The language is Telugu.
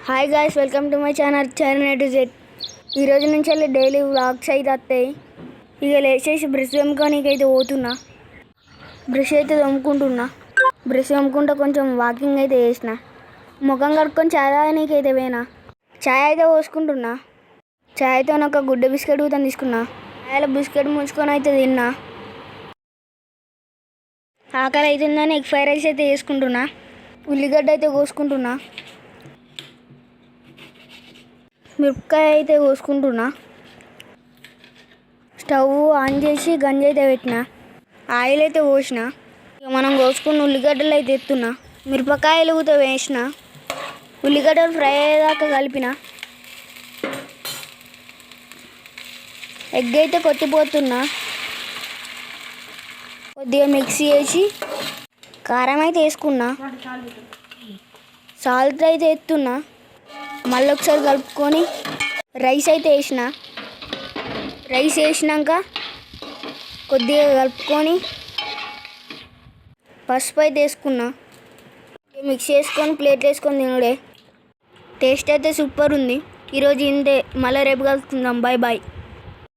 Hi guys, welcome to my channel Charan to Z. ఈరోజు నుంచి వెళ్ళి డైలీ వ్లాగ్స్ అయితే వస్తాయి. ఇక లేచేసి బ్రష్ తోముకోనీకైతే పోతున్నా. బ్రష్ అయితే తోముకుంటున్నా. బ్రష్ తోముకుంటూ కొంచెం వాకింగ్ అయితే చేసిన. ముఖం కడుక్కొని ఛాయ్ తాగనీకైతే పోయినా. ఛాయ్ అయితే పోసుకుంటున్నా. ఛాయ్తో ఒక గుడ్డ బిస్కెట్ కూడా తీసుకున్నా. ఛాయ్లో బిస్కెట్ ముంచుకొని అయితే తిన్నా. ఆకలి అవుతుందని ఎగ్ ఫ్రైడ్ రైస్ అయితే వేసుకుంటున్నా. ఉల్లిగడ్డ అయితే కోసుకుంటున్నా. మిరపకాయ అయితే కోసుకుంటున్నా. స్టవ్ ఆన్ చేసి గంజి అయితే పెట్టిన. ఆయిల్ అయితే పోసిన. ఇక మనం కోసుకున్న ఉల్లిగడ్డలు అయితే ఎత్తున్నా. మిరపకాయలు కూడా వేసిన. ఉల్లిగడ్డలు ఫ్రై అయ్యేదాకా కలిపిన. ఎగ్ అయితే కొట్టిపోతున్నా. కొద్దిగా మిక్సీ వేసి కారం అయితే వేసుకున్నా. సాల్ట్ అయితే ఎత్తున్నా. మళ్ళీ ఒకసారి కలుపుకొని రైస్ అయితే వేసిన. రైస్ వేసినాక కొద్దిగా కలుపుకొని పసుపు అయితే వేసుకున్నా. మిక్స్ చేసుకొని ప్లేట్ వేసుకొని తినుడే. టేస్ట్ అయితే సూపర్ ఉంది. ఈరోజు ఇంతే. మళ్ళీ రేపు కలుసుకుందాం. Bye bye.